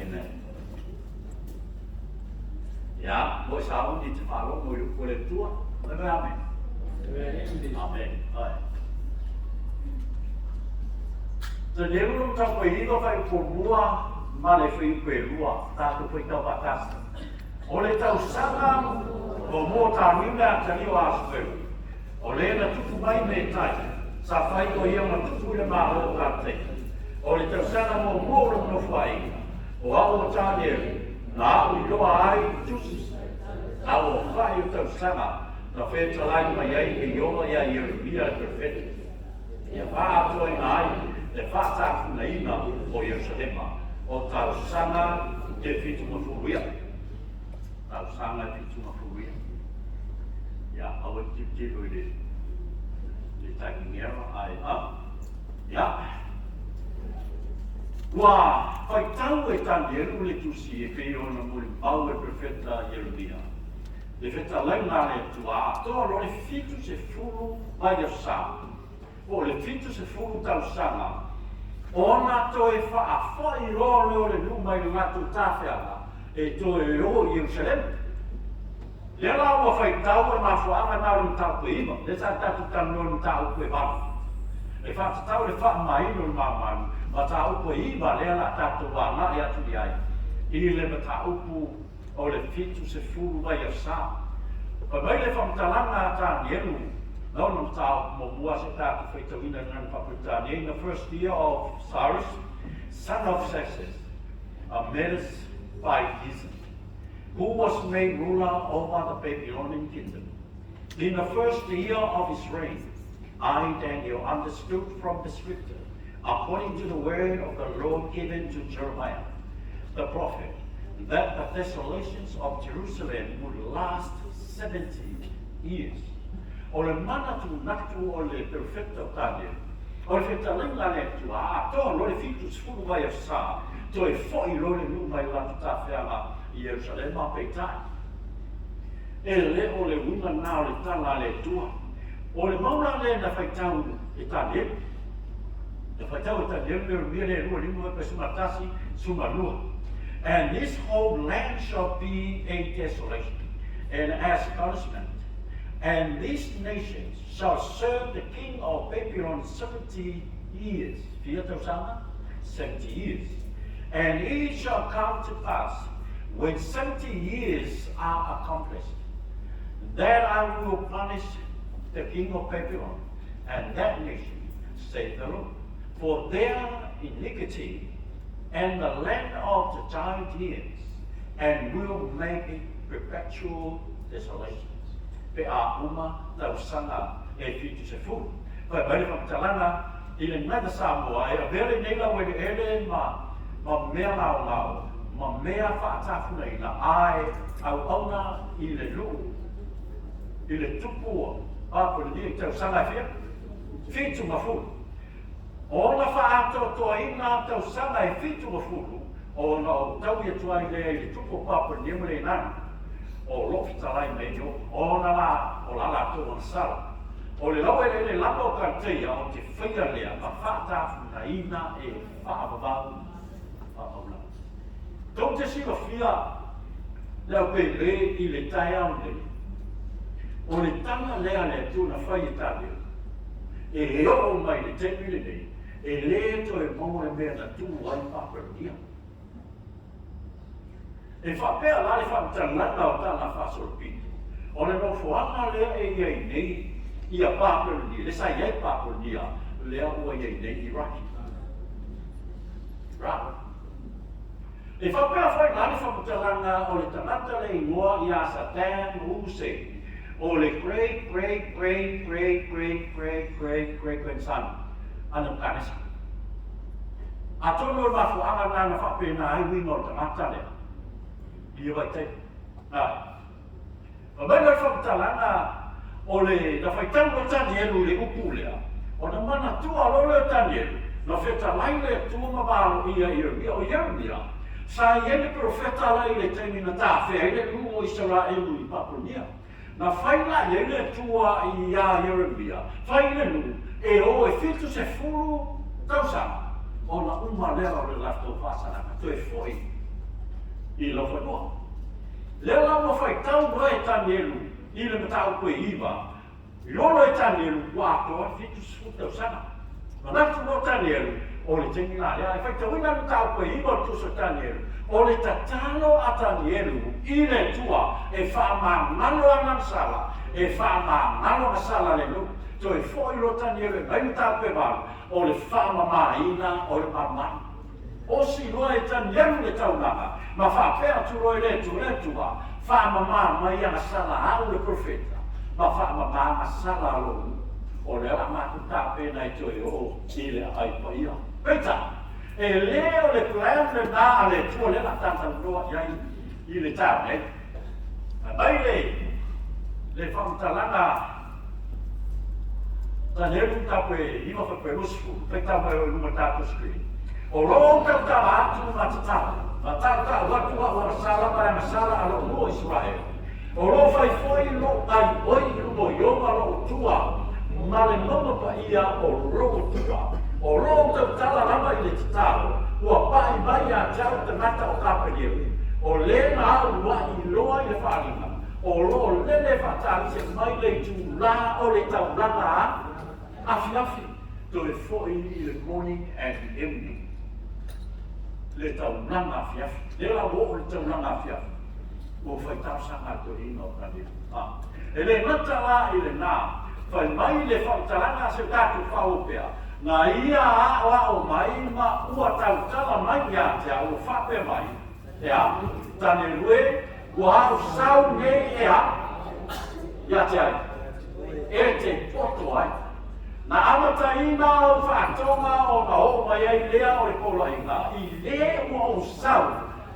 Amen. Ya, mỗi sao đi chụp áo ngồi được của lên Chúa. Amen. Amen. Rồi nếu lúc trong quỷ có phải phụ mua mà lại phải quỷ mua, ta cũng phải tao batas. Oleh tau sangat, mau tahu ni nak jadi waspada. Oleh na tu mai metai, safai ko yang na tu le mahu kate. Oleh tau sangat mau no fai. O au tani, na u lo ai jus. Au fai tau sangat, na fe talai mai ai ke yo ya ia perfect. Ya fa to ai, le fa ta na ina o Yerusalem. O tau sangat te fitu mo fuia. Tau sangat itu mafuia. Ya, awak cip oleh ditanya ai ya. Wah, kai tahu tan dia oleh tu si ke ona muli pau perfeita Yeremia. Perfeita lena le tua, to lo le fitu se fulu vai sa. O le fitu se fulu tau sana. Ona to e fa i lo le luma i ngatu tafela. E to e o Yerusalem. Le la o fai tau ma fu ama na un tau pe ima. Le sa ta tu tan non tau pe ba. E fa tau le fa mai no ma tau pe ima le la ta tu wa na ya tu ai. I le ma tau pu o le fitu se fulu vai sa. Pa mai le fa talanga ta nielu. No no tau mo bua se ta tu fai tau ina nan pa puta in the first year of Cyrus, son of Xerxes, a menace by Giza, who was made ruler over the Babylonian kingdom. In the first year of his reign, I, Daniel, understood from the scripture, according to the word of the Lord given to Jeremiah, the prophet, that the desolations of Jerusalem would last 70 years. O le mana tu naktu o le perfecto Daniel, o le fetalenga le tua, to lo le fitus fulu vai sa, to e foi lo le luma i la tafela i Jerusalem a peitai. E le o le una na o le tala le tua. O le mauna le na fai tau e Daniel. Na fai tau e Daniel me rumia le lua lima pe sumatasi sumalua. And this whole land shall be a desolation, and as punishment. And these nations shall serve the king of Babylon 70 years. 70 years. And it shall come to pass, when 70 years are accomplished, that I will punish the king of Babylon and that nation, saith the Lord, for their iniquity and the land of the giant years, and will make it perpetual desolation. Pe a uma tau sanga e fitu se fu. Pai bari fa talana i le nada Samoa e a vele nei la wele ele ma mea lao ma mea fa atafu nei na ai au auna i le lu i le tupu a po le dia tau sanga fia fitu ma fu. O na fa ato to ina tau sanga e fitu ma fu. O na tau ia tuai le tupu pa po le le nana. O lofi talai meio, o na la, o la la to on sala. O le lawe le lamo kanteia o te whaia lea, ma whaata na ina e whaababau whaabau. Tau te siwa whia, leo pe le i le tai au nei. O le tanga lea le tūna whai tāpia. E o mai le te mire nei, e le to e mau e mea na tū ai whaperonia. E whapea la le whaamtanata o tāna whasorpito. O le no fuanga lea e iei nei i a pāperonia, le sa iei pāperonia, lea ua iei nei i raki. Raka. E whapea whai la le whaamtalanga o le tanata le ingoa i a Satan Hussein, o le great grandson, Anabkanesa. A tono ma fuanga nana whapena ai wingo o tanata lea. Ia vai te. Ma mai mai whakatalanga o le na whai tau o Danielu le upu lea. O na mana tua lolo o Danielu. Na whetalai le tua mabaro ia o Yeremia. Sa iene profeta lai le teimi na tā whea ile luo Israelu i Papunia. Na whai la iene tua i a Yeremia. Whai ile lu e o e fitu se furu tausanga. O na uma lea o le lafto whasanaka. To e foi. I lo whanua. Leo lau whai tau roe tani elu, I le matau koe iwa, lolo e tani elu kua toa fitu sfutau sana. Manatu no tani elu, o le tengi ngā rea, e whai tau ina matau koe iwa tuso tani elu, o le tatalo a tani elu, I le tua, e wha ma malo anang sala, e wha ma malo na sala le lu, to e fōi lo tani elu, e mai matau koe waru, o le wha ma maina, o le mamani. O si loa e tani elu le taunanga, ma whapea tu roi le tua, whamama mai ana sala au le profeta, ma whamama a sala alo, o le ala mātu tāpena I toi o I le ai paia. Peta, e leo le plan le nā le tua le la tanta roa iai I le tāne, mai le whamtalanga, ta heru tape ima whaperusu, peta mai o luma tātu screen. O lo tau tala atu matatala, ma tau tau watua o sala mai na sala alo no Israel. O lo fai foi lo ai oi lo yoma lo tua, ma le mama pa ia o lo tua. O lo tau tala lama I le titalo, ua pai mai a tau te mata o kapeleu. O le na au wa I loa I le wharinga. O lo lele whatali se mai le tu la o le tau langa afi. To e foi I le morning and evening. Le taunanga fiafi. Le la wo le taunanga fiafi. O fai tau sanga to ina o kani. E le matala I le nā. Fai mai le whautalanga se tātu whaupea. Nā ia a o mai ma ua tautala mai ia te o whape mai. Ea, tane rue, ua au sau nei ea. Ia te ai. E te poto ai. Na amata ina o whātonga o na ho mai ai lea o le kola inga. I le ua o sau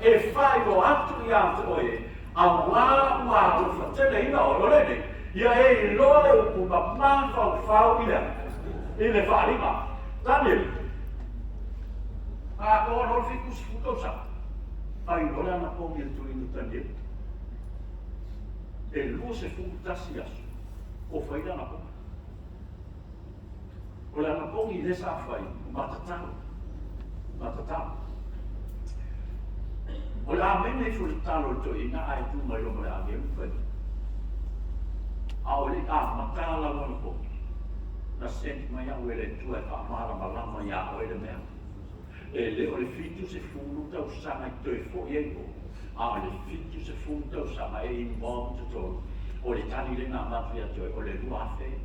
e whai o atu I ante oe. A wā ua o whatele ina o lorene. Ia e loa le upu ma mā whau ina. I le whārima. Tane. A koa nol whiku sifutosa. Ai lore ana kongi tu inu tane. E lua se fukutasi asu. O whaida na kongi. O le anapongi le sa whai, matatau. O le amene fu le talo to ina ai tu mai o mai age uwhai. A o le matala wana po. Na senti mai au ele tu e whamara malama ia o ele mea. E le o le fitu se fulu tau sanga I toi fo I eiko. A o le fitu se fulu tau sanga e I mō te tōru. O le tani le ngā mafia toi, o le ruafe.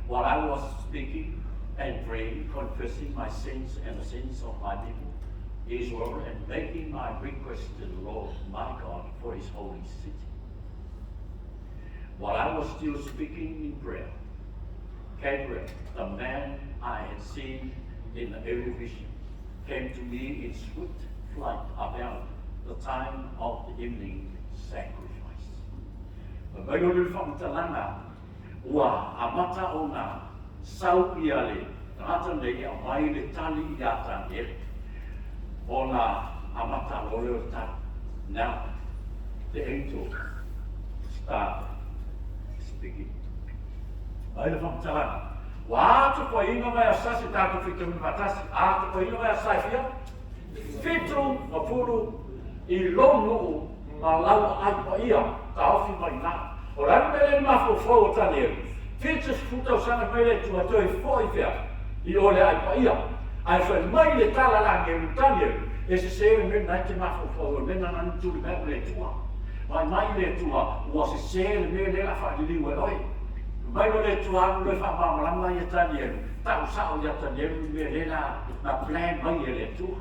While I was speaking and praying, confessing my sins and the sins of my people, Israel, and making my request to the Lord my God for his holy city. While I was still speaking in prayer, Gabriel, the man I had seen in the early vision, came to me in swift flight about the time of the evening sacrifice. Mai o le whamatalanga, ua amata o ngā sau ia le, ngāta nei a mai le tali I ata nere. O ngā amata o leo tali. Now, the angel started speaking. Mai le whamatalanga. Wa atu ko inga mai a sasi tātu whitu mi matasi, atu ko inga mai a saifia. Whitu ma puru I lono ma lau ai pa ia, tauwhi mai nā. O rani mele mafo fo tani eru. Whitus futau sana mele tua toi fo I whea. I ole ai pa ia. Ai whai mai le tala lange eru tani eru. E se se me nai te mafo fo, mena nani tuli mea le tua. Mai le tua, ua se se me le la wha li liwe oi. Mai le tua anu le wha mamalama I tani eru. Tau sao I tani eru me le na plan mai le tua.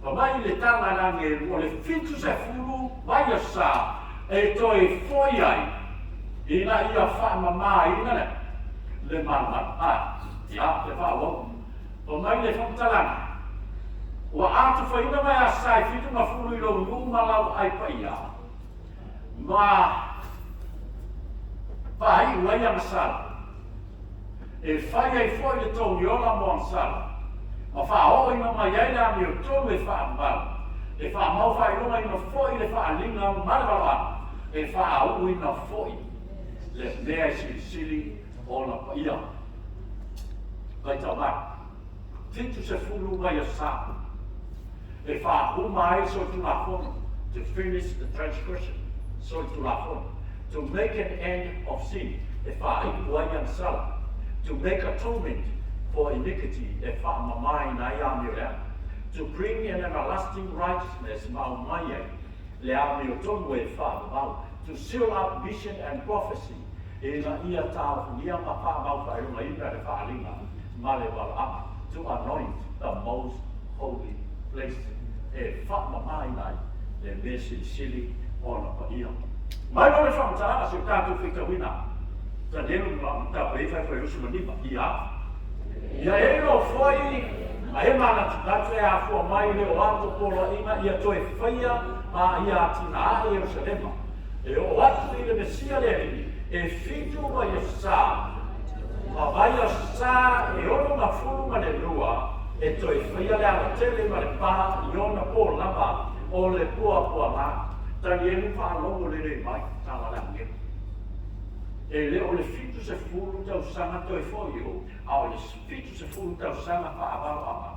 Mai le tala lange eru, o le whitus e furu, mai a sa, e toi foi ai. Ina ia whamama ina ne, le mana, ia, le whawa. O mai le whamtalanga. Ua atu whaina mai a sai whitu ma furu I lo luma lau ai pa ia. Ma, pahi uai ana sala. E whai ai foi le tō niola mo an sala. Ma wha ina mai ai la mi o tō e whamau. E whamau whai roma ina foi le whaalinga marabala. E whaau ina foi. Le mea sili o na paia. Kai tau mā. Tintu se fulu mai a sā. e whaahuma so tu la fono, to finish the transgression, so tu la fono, to make an end of sin, e whaikuai sala, to make atonement for iniquity, e whaamamai na ia mirea, to bring an everlasting righteousness, maumai le a mi o tonu e whaamamau, to seal up vision and prophecy, e na ia tāu nia ma whaamau whaerunga ina re whaalinga, ma le wala apa, to anoint the most holy place. E whaamamai nai, le mesi sili ona pa ia. Mai no le whaamata se tātou whikawina, ta nenu ma ta pēwhai whai rusu manipa, ia. Ia e no whai, a he mana tūtatu e a fua mai le o ato polo ina, ia toe whaia, ma ia tina a Jerusalema. E o atu i le Mesia le, e fitu mai e sā, ma vai a sā e ono na furu ma le lua, e toi whaia le ala tele ma le pā i ona pō lama o le pua mā. Tani enu whālongo le rei mai, tāla la ngeu. E le o le fitu se furu tau sanga toi fōi o, a o le fitu se furu tau sanga whaabau ama.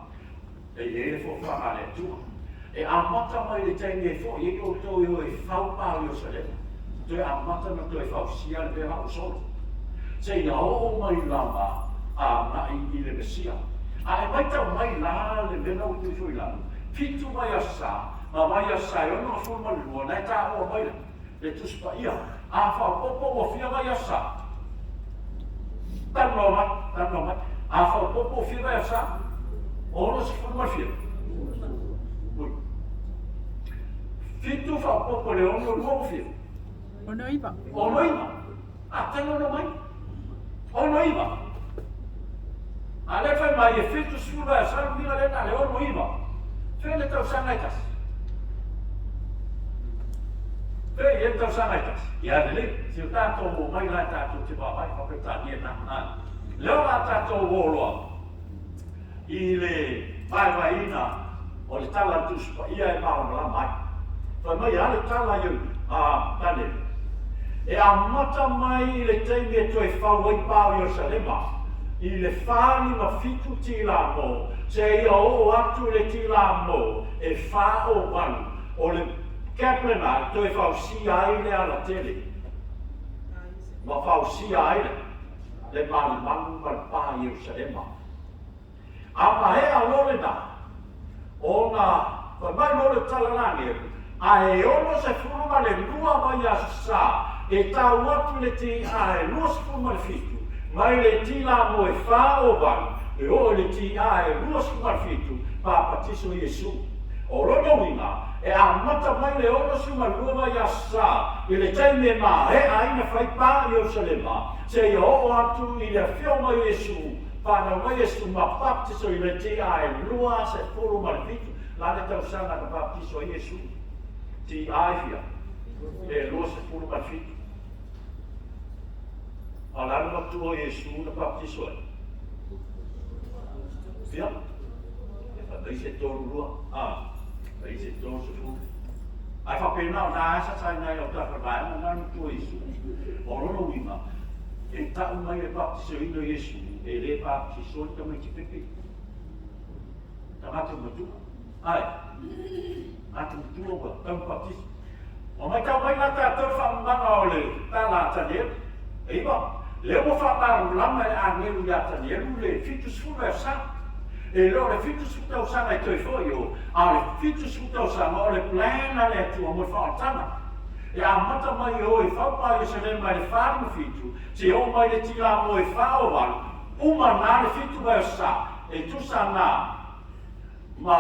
E le fō whanga le tua. E amata mai le taimi e fōi, e o tō i o e whaupau i o salema. Toi amata na toi whau sia le beha o solo. Se ia o mai lama a na i le Mesia. A e mai tau mai la le mena o tui fōi lama. Fitu mai a sā, ma mai a sā e ono a fōma lua, nai tā o mai le tuspa ia. A whau popo o fia mai a sā. Tano mai. A whau popo o fia mai a sā. Ono si fōma fia. Fitu whau popo le ono lua fia. Ono iwa. A tano no mai. Ono iwa. A le whai mai e fitu sura e sā mira le na le ono iwa. Fele tau sanaitas. Fele tau sanaitas. Ia le, si o tātou o mai lai tātou te wāpai, whakata nia nā. Leo la tātou o loa. I le vai ina o le tala tuspa, ia e maona la mai. Whai mai a le tala iu, tane. E a mata mai le teimi e toi whau i pāo Ierusalema. I le whāni ma fitu tila mō, se ia o atu le tila mō, e whā o wanu, o le kaplena, toi whau si aile ala tele. Ma whau si aile, le manu ma le pā Ierusalema. A ma he a lole na, o na, mai lole talanani, a e ono se furuma le lua mai a sa, e tau atu le ti a e lua se furuma le fitu. Mai le tila mo e whā o wanu, e o le ti a e rua sumarfitu, pāpatiso Iesu. O rono winga, e a mata mai le ono sumarua mai a sā, i le taime mā, he aina whai pā Ierusalema, se i o atu i le whio mai Iesu, pāna mai Iesu ma baptiso i le ti a e rua se furu marfitu, la le tau sana ka baptiso Iesu, ti aifia, e rua se furu marfitu. Alana matua Iesu na baptiso e. Fia? E whapai se tōru rua. Pai se tōru se furu. Ai whapena o nā asa tai nai o tāwhawai, ma nā matua Iesu. O rono wima, e tau mai le baptiso ino Iesu, e le baptiso i tamai ki pepe. Tamata matua. Ai. Ata matua wa, tau baptiso. O mai tau mai la tātou whamanga o le tāla tanea. E iwa. Leo mo whakaru lama e angeru i atani, eru le fitu sfura e sa. E leo le fitu sfura o sana i toi fōi o, a le fitu sfura o sana o le plana le atua mo whaatana. E a mata mai o e whaupa i se le mai le whāru fitu, se o mai le tila mo e whao walu, uma nā le fitu mai o sa, e tusa nā. Ma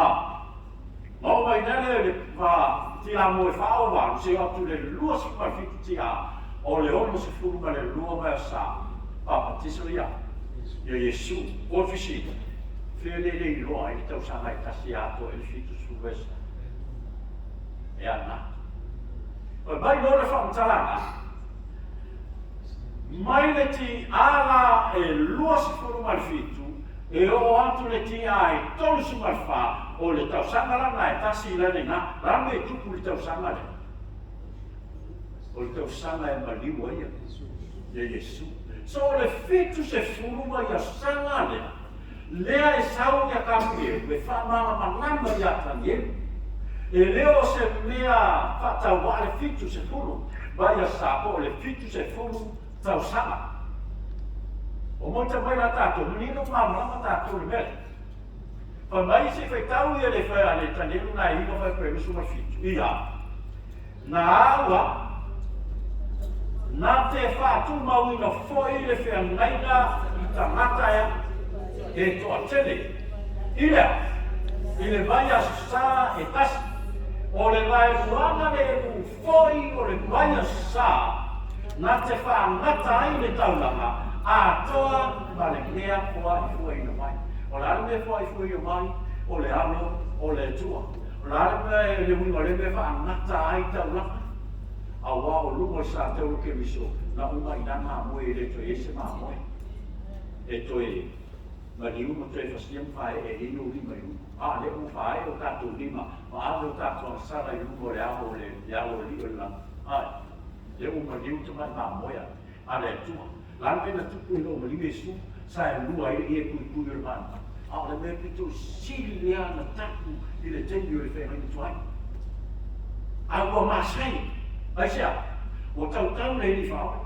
mai nere le tila mo e whao walu, se o atu le lua sfura fitu tia. O le ono se furu ma le lua mai a sā, pāpatiso ia, ia Iesu, o fisi, whia le i loa i tau sanga i tasi ato e le fitu suvesa. E ana. O mai lore whamtalanga, mai le ti ala e lua se furu ma le fitu, e o atu le ti ai tolu su ma le wha, o le tau sanga lana e tasi lana ina, rame e tupu li tau sanga le. O le tau sanga e maliwa ia Iesu. So le fitu se furuma ia sanga lea. lea e sau ia kapi e whamama manama ia tangie. E leo se mea whatau wa le fitu se fulu, vai a sapo le fitu se fulu tau sama. O moita mai la tato, nino mamama tato le mele. Pa mai se fai tau ia le fai ale tanelu na ino fai premisu ma fitu. Ia. Na awa, na te whātu mauina foi le whea ngaina i ta mataya e toa tele. Ile vai a sa e tasi. O le vai ruana le foi o le vai a sa. Na te wha ngata ai le taulanga a toa ma le mea fua i fua ina mai. O le ale mea fua i fua ina mai, o le alo, o le tua. O le ale mea le winga le mea wha ngata ai taulanga. A wā o lungo sa te uru ke miso, na uma i nana moe e le toi ese maa moe. E toi, ma ni uma toi whasiam whae e ino lima i uma. A le u whae o tātou lima, ma ane o tātou sara i lungo le aho le aho li o lana. Ai, le uma ni uta mai maa moe a le tua. Lana pena tupu ino ma lime su, sa e lua i e pui pui o mana. A le mea pito sili le ana tapu i le tengi o le whenga i tuai. A ua masai. Ai sea, o tau le ni whaoi.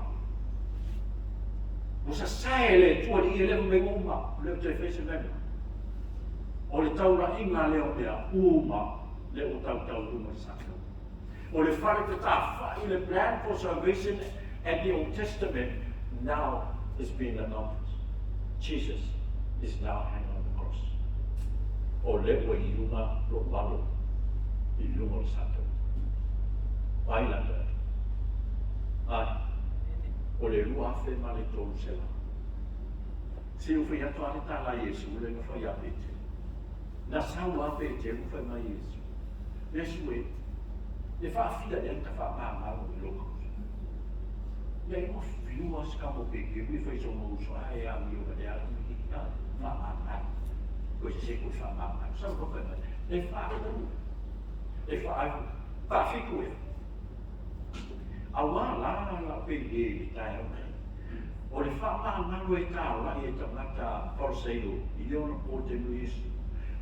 O sa sae le tua li e lewa me nguma, leo te whese mena. O le tau la inga leo mea uma, leo tau uma saka. O le whare te tā whai, le plan for salvation at the Old Testament now is being accomplished. Jesus is now hanging on the cross. O lewa i lunga lo walo, i lunga o saka. Wailanda. Ai, o le lua fe ma le tolu sela. Se u fai atu ane tā la Yesu, le nga fai a pete. Na sau a pete, u fai ma Yesu. Yesu e, le wha fida e ka wha maa maru i loka. Le e mo fiua skamo peke, ui fai so mo uso, ai a mi o ka te ara, mi ki ka wha maa maru. Ko se ko wha maa maru, sau ko fai ma. Le wha aru, le wha aru, wha fiku e. Awa la pe e tai o mai. O le wha maa maru e tā o lai e tamata porseilo, i leona po te nu Yesu.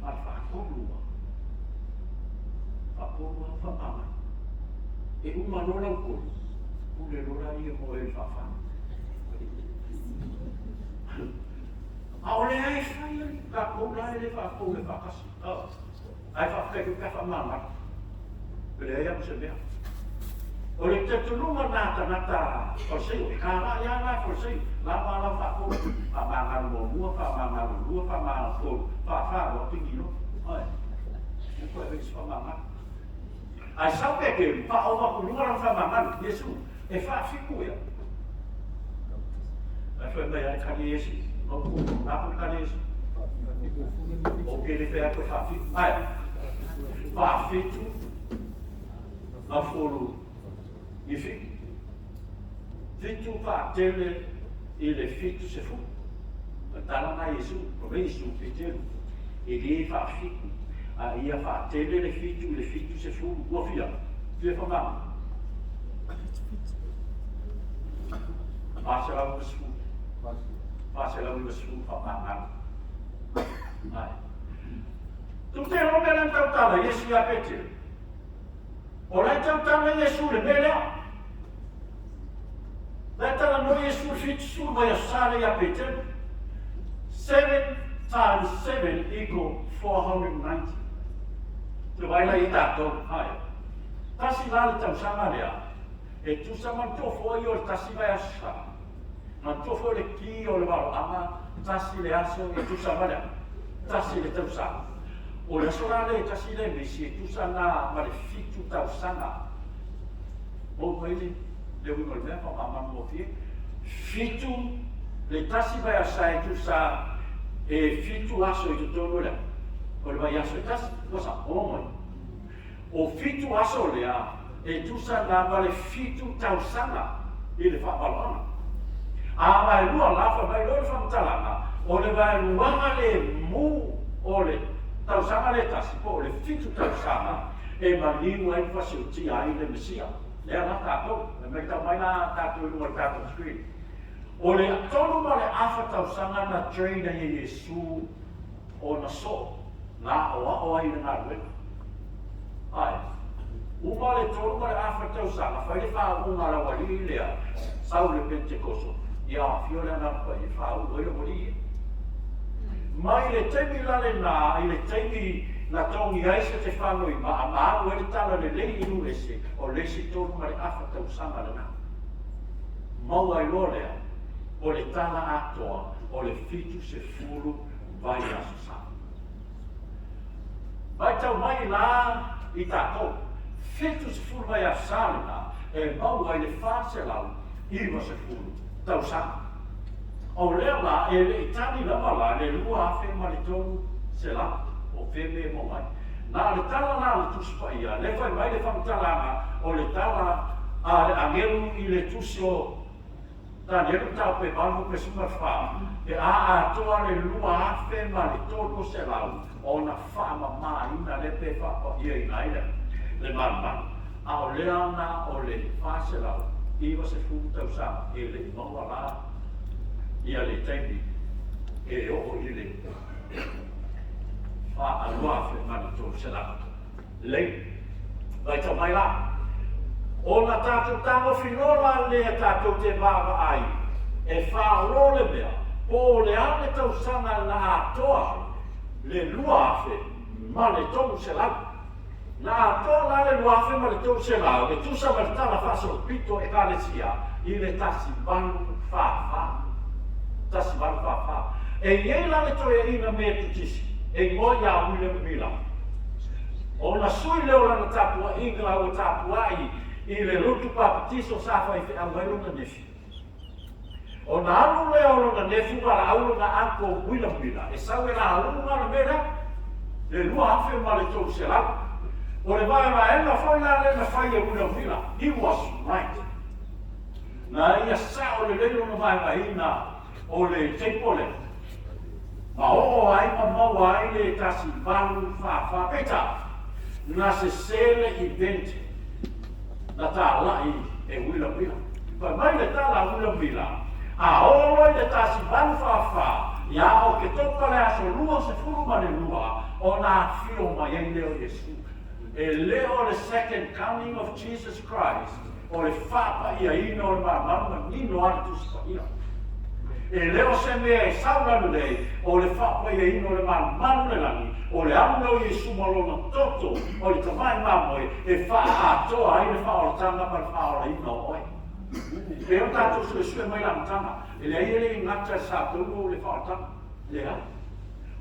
Ma wha korua. Wha korua wha mama. E uma rola o koru. Ule rola i e mo e wha wha. A o le ai whai, ka koura e le wha kou le wha kasi. Ai wha whaiku ka wha mama. Pere ai am se mea. O le te tulunga nata o sei, e kāra ia nā o sei, la mala whako, wha māngaru mo mua, wha māngaru lua, wha māngaru, wha wha pingi no. Ai, e koe vekis wha māngaru. Ai sau peke, wha o waku lunga wha māngaru, Yesu, e wha whiku ia. Ai wha mea e kari Yesu, o ku, nāpu kari Yesu. O kere whea koe wha whiku. Ai, wha whitu, a wholu, i fitu. Fitu wha tele i le fitu se fu. Tala na Yesu, o Yesu pitelu. E le wha fitu. A ia wha tele le fitu se fu. Ua fia. Fia wha mama. Pase lau se fu. Pase lau se fu wha mama. Ai. Tu te robe lan tau tala, Yesu ia pitelu. O lai tau tala Yesu le melea. Lai tala no Yesu fitu su vai a sare ia pitelu. 7 times 7 equal 490. Te vai la i tātou, hai. Tasi lale tau sanga lea. E tu sama tofo i o le tasi vai a sa. Ma tofo le ki o le waro ama, tasi le aso e tu sama lea. Tasi le tau sanga. O le aso lale e tasi le mesi e tu sanga ma le fitu tau sanga. O koele, le wino le mea pa mamamu o fie. Fitu, le tasi vai a sa e tu sa e fitu aso i tu tono lea. O le vai aso e tasi, kosa, o moi. O fitu aso lea, e tu sa na vale fitu tau sanga, i le whapalona. A mai lua lafa, mai lua whamtalanga, o le vai luanga le mu o le tau sanga le tasi, po le fitu tau sanga, e maliu ai whasi o tia ai le Mesia. Lea na tātou, le me tau mai na tātou i lua tātou screen. O le tonu ma le awha tau sanga na traina i Yesu o na so na o ai na we ai uma le tolu ma afa tau sa fa le fa una la wali le sau le pentecoso ia fiona na pa i fa o le wali mai le temi la le na i le temi na tongi ai se te whango i maa o le tala le le inu ese o le si tolu ma afa tau sama le na mau ai lo lea o le tala atoa o le fitu se furu vai aso sa vai tau mai la i tātou fitu se furu vai aso sa le na e mau ai le whase lau iwa se furu tau sa o lea la e le itani lama la le lua afe ma le tonu se la o feme mo mai na le tala na le tuspa ia le fai mai le whamtalanga o le tala a ngelu i le tusio ta nelu tau pe bangu pe suma wha e a toa le lua afe ma le tonu se lau o na wha ma maa ina le pe wha pa ia i naile le man a o lea na o le wha se lau iwa se furu tau sa e le maua la ia le teimi e o i le wha a lua afe ma le tonu se lau lei vai tau mai la o na tātou tango whinola le tātou te māwa ai, e whāolo le mea, po le ane tau sanga na atoa, le lua afe, ma le tonu se lau. Na atoa la le lua afe ma le tonu se lau, e tusa martana whaso pito e kālesia, i le tasi banu whāwha. Tasi banu whāwha. E iei la le toi e ina mea tutisi, e ngoi a wile mila. O na sui leo lana tapua inga o tapua i le lutu papatiso safa i te awailu na nefi. O na alu leo na nefi wala aulu na anko wila wila. E sawe na aulu na mera, le lua hafe ma le tau se lau. O le vai ma ena whaina le na whaia wila wila. He was right. Na ia sa o le leilo na vai ma ina o le teipole. Ma o ai ma maua ai le tasi balu wha peta. Na se sele i vente. Na tā lai e wila wila. Pa mai le tā la wila wila. A olo le tā si balu whawha. Ia o ke toka le aso lua se furu ma le lua. O nā whio mai ei leo Yesu. E leo le second coming of Jesus Christ. O le whapa ia ina o le mamama nino atu sipa ia. E leo se mea e sauranu lei. O le whapa ia ina o le mamama le langi. O le amno Yesu malona toto, o le tamai mamoe, e wha atoa ai le wha o le tanga ma le wha o le ina o oi. E o tātou sue sue mai la mtanga, e le aile i ngata e sātou o le wha o le tanga, le ai.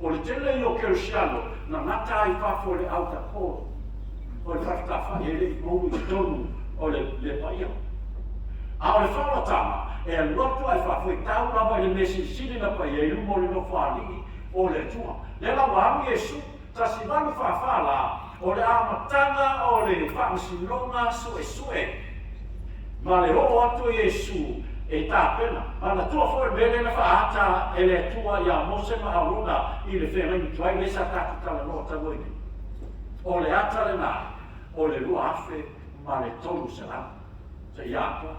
O le tele i o Kerusiano, na ngata ai whafo le auta kōro. O le whakawha e le i mou i tonu o le paia. A o le wha o le tanga, e a loto ai whafo i tau lava i le mesi sili na paia i lumo le no whaalii o le tua. Le la wamu Yesu, ta si vanu whawhala, o le amatanga o le whamasilonga sue. Ma le ho atu Yesu e tā pena. Ma na tua fo e mele na whaata e le tua ia mose ma auruna i le whengai tuai le sa tātu tala no tagoine. O le ata le nā, o le lua afe ma le tolu se la. Se iātua.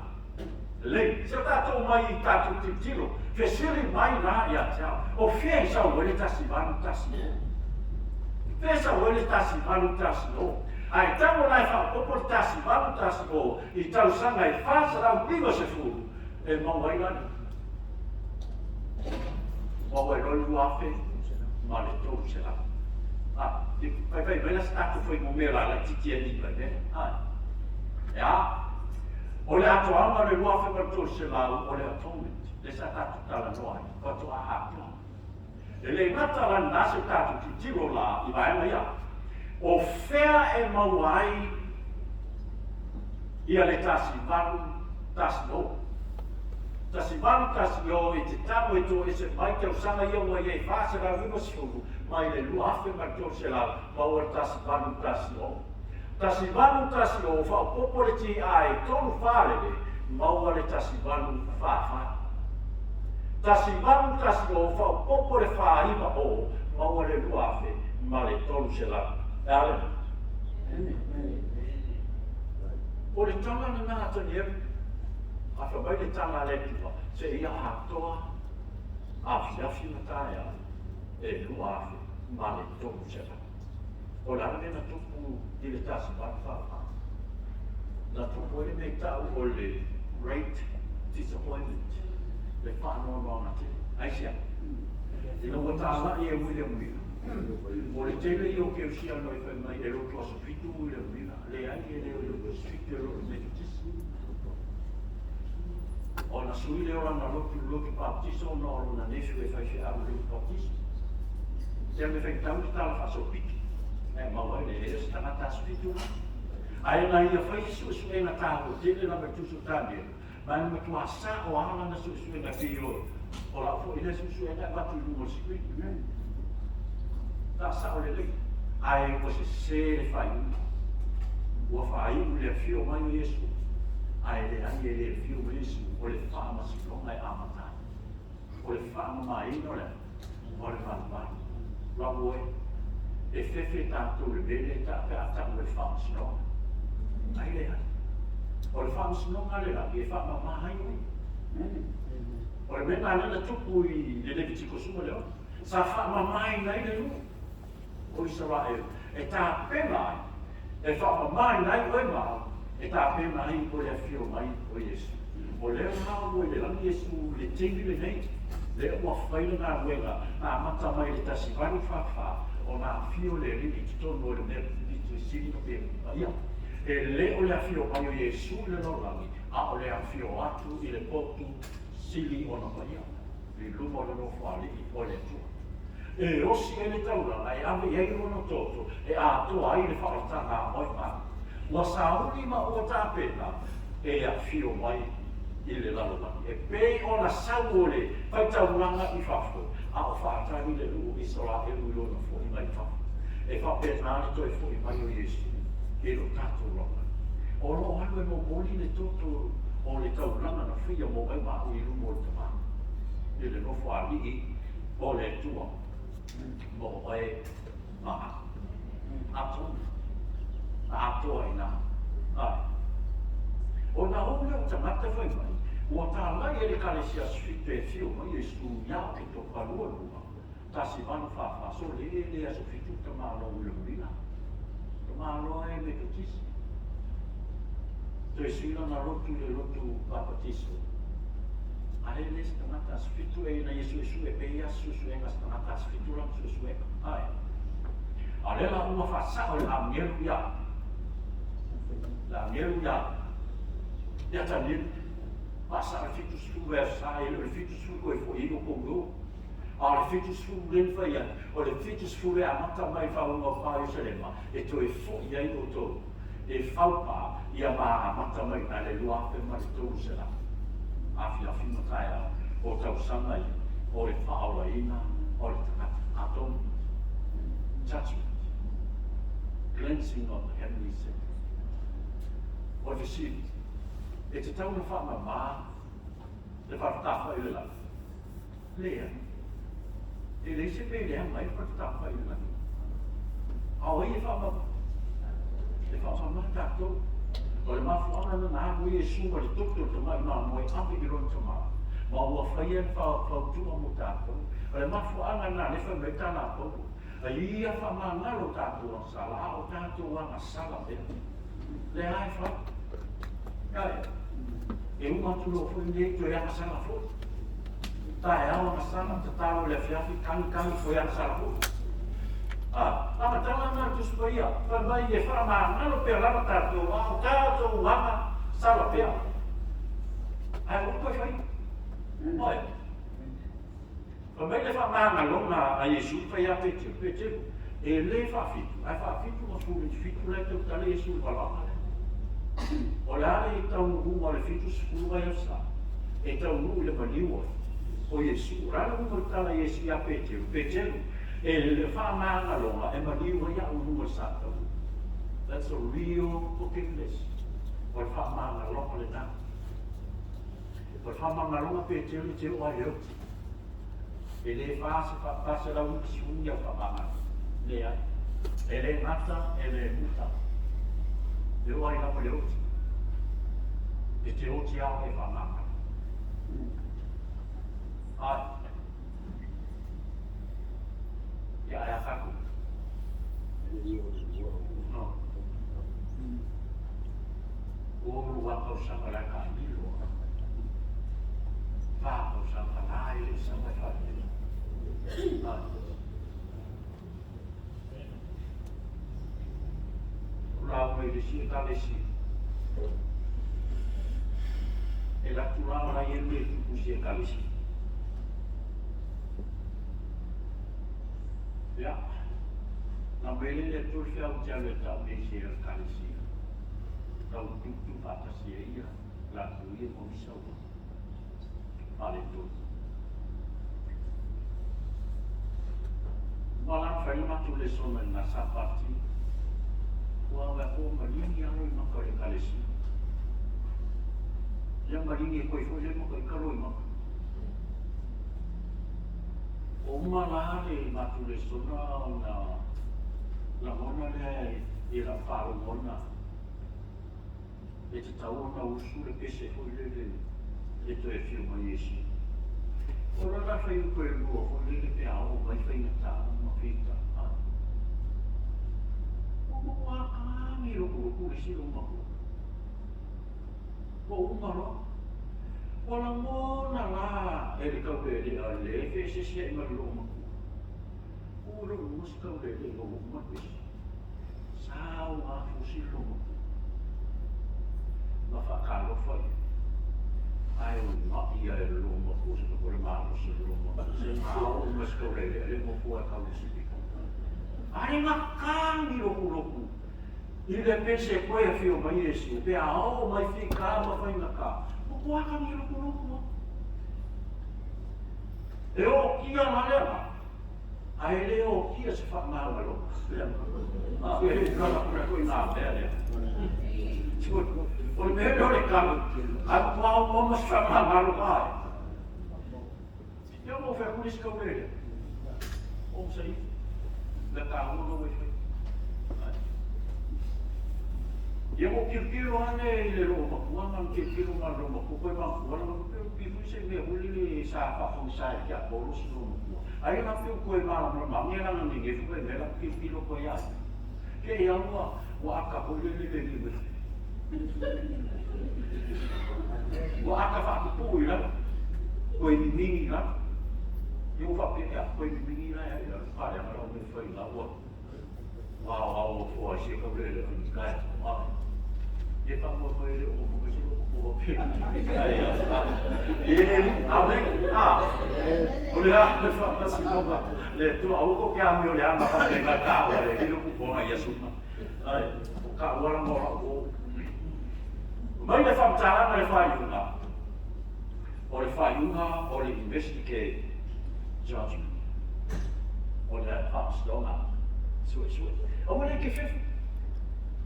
Le, se tātou mai i tātou titilo, fesiri mai nā ia teau. O fie sa uele tasi vanu tasi o. Fie sa uele tasi vanu tasi o. Ai tango nai whaopopo tasi vanu tasi o, i tau sanga i whasa rau piwa se furu, e mawai lani. Mawai loni uafe, ma le tolu se la. Ah, pai mena se tātou foi mo mea la titia ni lai ne. Ai. Ia. O le ato ama le lua whakato se lau o le atonement. Le sa tatu tala noai, kato a hapia. Le ngata lan nase tatu ki tiro la i vaenga ia. O whea e mauai ia le tasi vanu tasi o. Tasi vanu tasi o e te tamo e to e se mai tau sanga ia mo e whasara viva siuru mai le lua whakato se lau maua tasi vanu tasi o. Tasi vanu tasi o whaopopo le ti ai tonu whārere maua le tasi vanu whawha. Tasi vanu tasi o whaopopo le whāiva o maua le luafe ma le tonu se la. Ale. O le tanga na ngā tani ewe. A whabai le tanga le tua. Se ia hatoa a whiawhi matai a e luafe male tōku sepa. O la me na tupu i le tasi whaka. Na tupu e me tau o le great disappointment. Le whanau rona te. Aisia. Ina o tāna i e wile mwina. O le tele i o ke usia noi whai mai e roto aso fitu i le mwina. Le ai e leo i o fitu e roto me tisi. O na sui leo rana loki baptiso no o na nesu e whai se aru loki baptiso. Te me whai tau tala whaso piki. E maua le e se tangata aso fitu. Ai na ia whai su e na tāko tele na tusu tānia. Mai ma tua sa o ala na su e na pio. O la fo ile su e na batu i lumo sikui. Ta sa o le lei. Ai o se le whai. Ua whai u le fio mai o Yesu. Ai le ai e le fio o Yesu. O le whaama sikonga e amatai. O le whaama mai no le. O le whaama. Rawo e fefe tātou le bele ta pe ataku le whaama sikonga. Ai le ai. O le whaama sikonga le raki e whaama mahai o. O le mena nena tupu i le Levitiko suma leo. Sa whaama mai nei le lu. O Israel. E tā pēmai. E whaama mai nei o e mau. E tā pēmai o le fio mai o Yesu. O leo hao o le langi Yesu le tingi le nei. Le ua whaila ngā wega. Nā mata mai le tasi varu whawha. O nā fio le rini ki tono o le mea pitu i siri no pēmai. Ia. E le o le fio mai o Yesu le no langi. A o le fio atu i le potu sili o na maia. Le lumo le no whali i o le tua. E osi e le tauranga e ame iei rono toto e a toa i le whaatanga a moi maa. Ua sauri ma o tā pēna e a fio mai i le lalomani. E pei o na sau o le whaitauranga i whafo a o whaatari le luo i sora e ui lona fo i mai whafo. E whapēna ane toi fo i mai o Yesu e lo tātou ronga. O lo anu e mo moli le toto o le tauranga na whia mo mai maa i lumo le tamana. E le nofo ali i o le tua. Mo e maa. Ato. Ato ai nā. Ai. O nā hōle o tangata whai mai. Ua tā lai e le kalesia sfitu e whio mai e stu iau e tō parua lua. Tā si manu whawha. So le e le aso fitu ta mālo ule murina. Ta mālo e me katisi. Te suila na rotu le rotu bapatiso. Ai le tangata sfitu e na Yesu Yesu e peia susu e ngas tangata sfitu lang susu e. Ai. Alela ua whasa o le amielu ia. La amielu ia. Ia ta nilu. Pasa le fitu sfu e sa e le fitu sfu e fo ino kongo. A le fitu sfu len whaia. O le fitu sfu e amata mai whaunga whaio selema. E to e fo iai o tō. E whaupa ia maa amata mai na le lua pe mai tō sela. Afi matai o tau sanga i. O le whaola ina. O le takata. Atom. Judgment. Cleansing of the heavenly city. O te siri. E te tau na whaama maa. Le whaatawha i le lai. Lea. E le se pe lea mai whaatawha i le lai. Au e whaama. Le whaama maa tātou. O le mafuanga na nā mui e suma le tukto te mai nā moi ame i ron ta maa. Ma ua whaia whautua mo tātou. O le mafuanga na le whamei tāna pōku. A ia whamangaro tātou ang sala, a o tātou ang asala pēr. Le ai whau. Kai. E umatu lo fui nei tu e ang asala fo. Tai au ang asala, te taro le fiafi, kangi fo e ang asala fo. Ama tala ngā tu supaia, whamai e whamangaro pēr lama tātou, a o tātou ang sala pēr. Ai o koi whai. Oi. Whamai le whamanga longa a Yesu whai a Petero. E le whawhitu. Ai whawhitu ma furu i whitu le tau tale Yesu walanga le. O le ale e tau nuhu le whitu sifuru ai o sa. E tau nuhu le maniua o Yesu. Rana nuhu tala Yesu a Petero. Petero. E le whamanga longa e maniua ia nuhu sa tau. That's a real booking list. O le whamanga longa le nā. O le whamanga longa Petero i te oa e oti. E le fase la uki suunga whamanga. Le ai. E le ngata, e le muta. E oa i ngapa le oti. E te oti au e whamanga. Ai. ya kaku. No. Uru wakau sama laka milo. Wakau sama laile sama fadil. Lau me desi kalesi. Ela turama la yende kusi kalesi. Ya. Na bele le turfia utjale ta besi kalesi. Tau tutu patasi ia la tuie komisau. Ale tu. Malang fai matu le sona na sapati. Wa wa ko malini alo i makare kalesi. Yang malini ko i fo le mo ko i karo i maka. O malare matu le sona na mona le i la faro mona. E te tau na usu le pese hoi lele e to e whiu mai esi. O rara whai uko e mua hoi lele pe ao mai whai na tā ma whita. O mua kāmi roku le siro mahu. O umaro. O la mona la e le kau e le a le fe se se e mari lo mahu. O ro musi kau le le lo mahu esi. Sao a fusi lo mahu. Ma fa calo foi. Ai no ia e lo mo cosa per mano se lo mo. Se ma o mescolere le mo può causi. Ai ma cangi lo. Il pese poi a fio mai esi, pe a o mai fica ma fai na ka. O può cangi lo. E o kia na leva. Ai le o kia se fa male lo. Ah, e non la coi na bene. O me le kamu, a pau o mas sama malu kai. Yo mo fe kulis ka mele. O sei. Le kamu no we fe. Yo mo kirkiro ane le ro ma kuanga kirkiro ma ro ma ku ko ma kuanga ma ku pi fu se me uli sa pa fu sa ya bo lo si ro ma. Ai na fi ko ma ma me na ni nge fu me la kirkiro ko ya. Ke ya wa aka ko le. Wa aka fa ku ila ko ni mingi la yo fa pe ya ko ni mingi la ya pa ya ma me fa ila wa fo se ko le ni ka wa ye pa mo ko le o ko se ko pe ya ye a le o le ha le fa si ko ba le tu au ko ka mi o le ama fa le ka wa le lo ko ma ya su ai ka wa la mo ko mai le whamtara le whaiunga. O le whaiunga, o le investigate judgment. O le whaastonga. Sui. O mene ke whewe.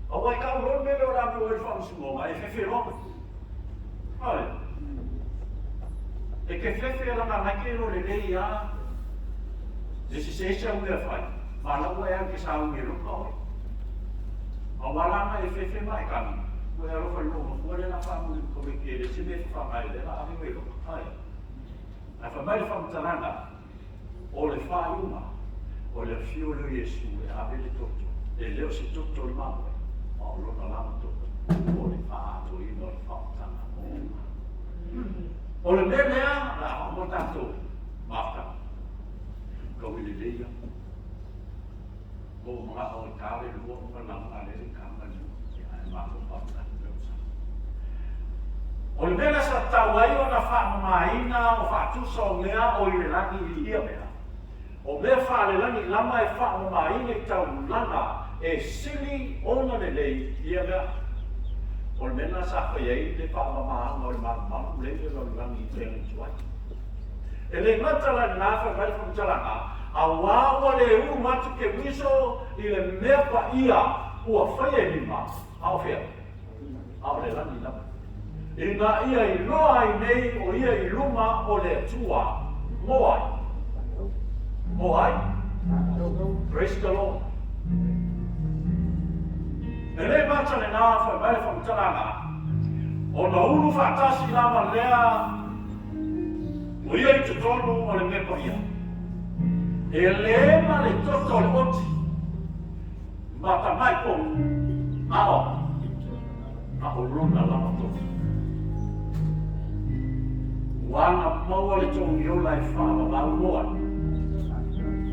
O wai kau ron mele o rami o le whamsungonga, e whewe ron. Ai. E ke whewe ranga nake ro le rei a. E se se unga whai. Malaua e anke sa unge roka oi. O walanga e whewe mai kami. Ko era foi no, ko era na famu ko me que se me fa mai de la ave velo. Ai. A fa mai fa mtalanga. O le fa uma. O le fio lo Yesu e ave le toto. E leo se toto il mare. O lo na la toto. O le fa to i no fa tanga. O le melea la mo tanto. Basta. Ko le leia. Ko ma o kale lo mo na na le kanga ni. Ma ko pa. O le mena sa tauai o na whaamaina o whaatusa o mea o i le lani i ia mea. O mea whaale lani lama e whaamaina i tau lana e sili ona le lei ia mea. O le mena sa whaiei le whaamamaanga o le maru le le lani i tēnei tuai. E le ngata lani nāwha mai whamtalanga a wawa le uru matu ke wiso i le mea pa ia ua whaie lima au whea. Au le lani lama. I ngā ia i loa i nei o ia i luma o le tua moai. Moai? Praise the Lord. E le mata le nā whai mai whamtalanga. O na ulu whaatasi lama lea o ia i te tonu o le mepa ia. le ma le toto le oti. Mata mai po. Ao. Ao lona lama toto. Wana maua le tongi o lai whawa mau moa.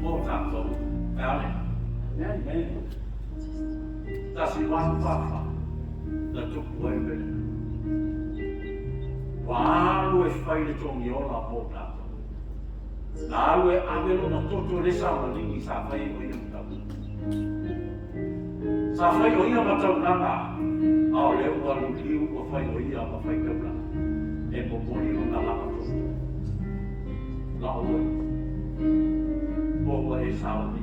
Mo tātou. Ale. Ne. Tasi wanu whawa. Na tupu e mele. Walu e whai le tongi o la mo tātou. Na alu e amelo na toto le sama lingi sa whai o ia matau. Sa whai o ia matau nanga. Ao leo walu liu o whai o ia ma whai kaula. E poponi o na lama toto. La oe. Poa e sawa ni.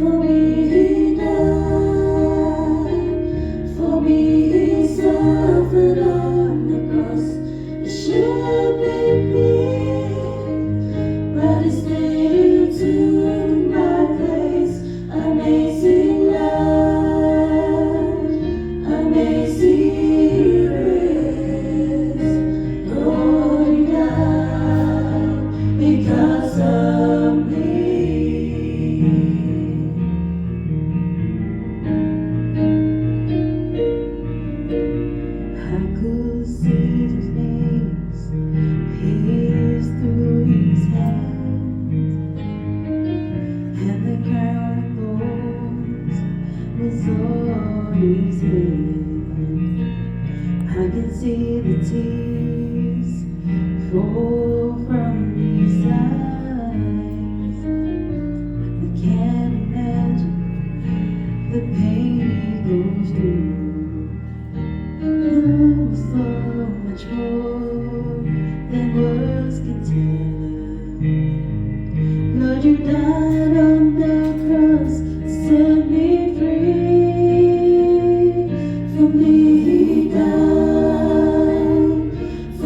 For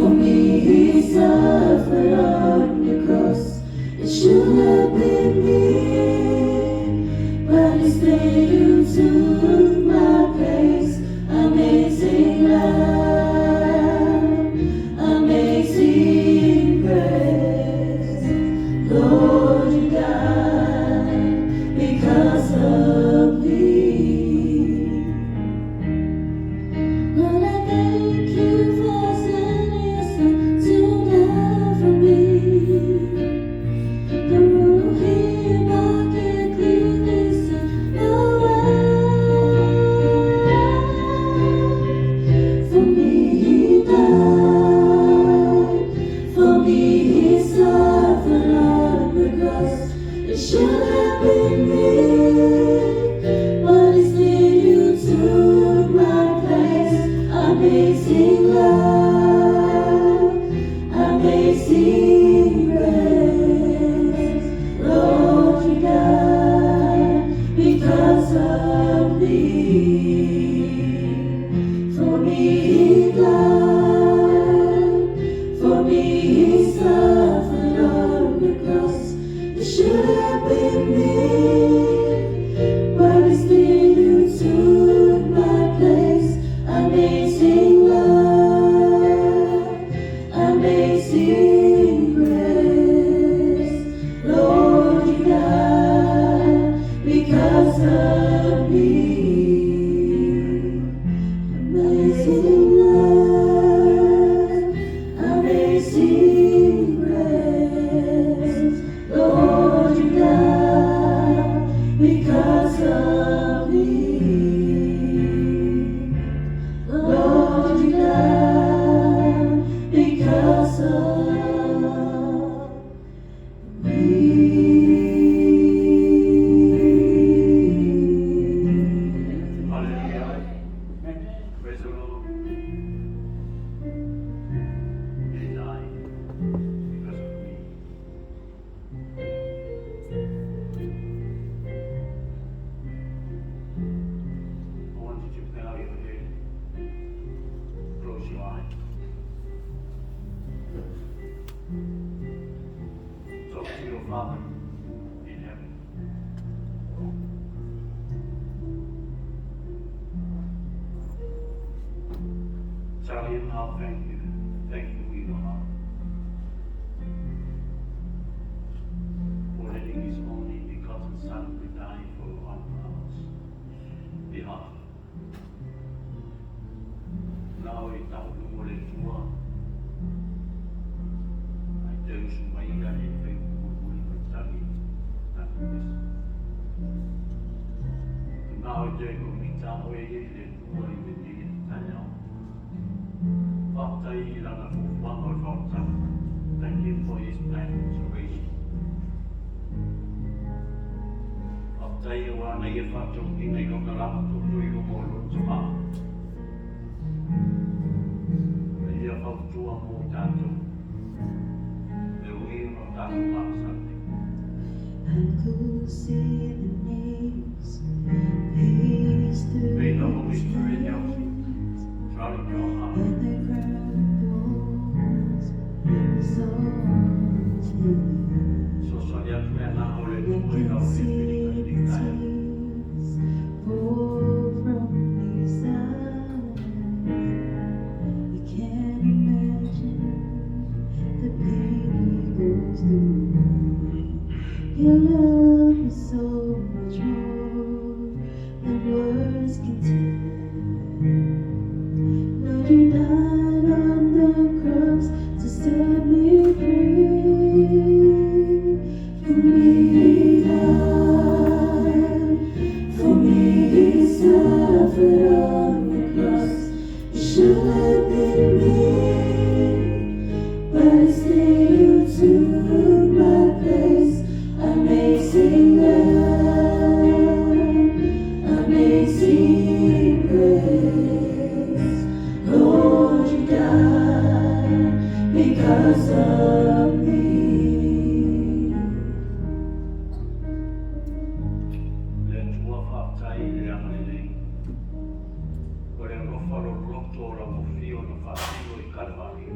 me, Father in heaven. Charlie and I'll thank you. Thank you, we will not. For letting his only begotten Son to die for on our behalf. Now we thank you for it to us. I tell you, my God, in faith, we will study that this. Now I tell you, we thank you for it to us. Baptai lana one or for thank you for his plan of salvation. Baptai wana ye fatu ina ino kalama tu ino molo tuma. Ia fatu amo tato. E ui no tato maksate. I could see the names, face the May the Holy Spirit help you. Charlie John Hart. and the crowded bones, so empty. So sonia tu ena ole I tu ina can ole see Fenika the di kaya. tears fall from his eyes. You can't imagine the pain he goes through. Your love is so much more than words can tell. Lord, you died on the cross to set me free. For me, died. For me, he suffered on the cross. It should have been me, but still you took my place. Amazing love, amazing grace. Lord, you died because of me. Le tua fatai le amalei. Ore lo faro rotto la mofio no fatino I Calvario.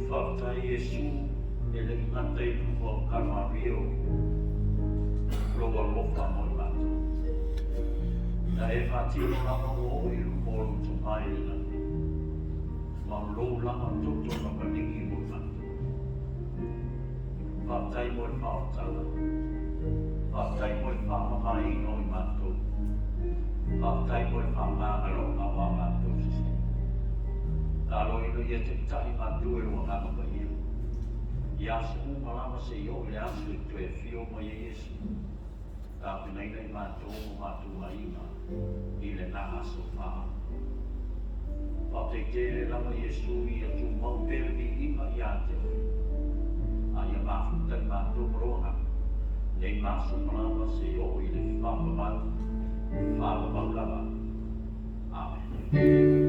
Fatai Gesù e le matai tuo Calvario. Lo lo famo mato. Da e fatino la mo I lo to mai la. Ma lo la ma tutto no paniki mo mato. Fatai mo fautala. Fatai mo fama mai no mato. Fatai mo fama lo awa mato. Talo ino ia te tai mato e lo ngama pa ia. Ia su malama se yo le asu tu e fio mo Yesu. Ta pinai nei mato aina. I le na aso fa. Fatai te lama Yesu ia tu mau perdi ima ia te. Ia mafuta mato roha. Nei masu malama se yo I le fama mau. Fama mau lava. Amen.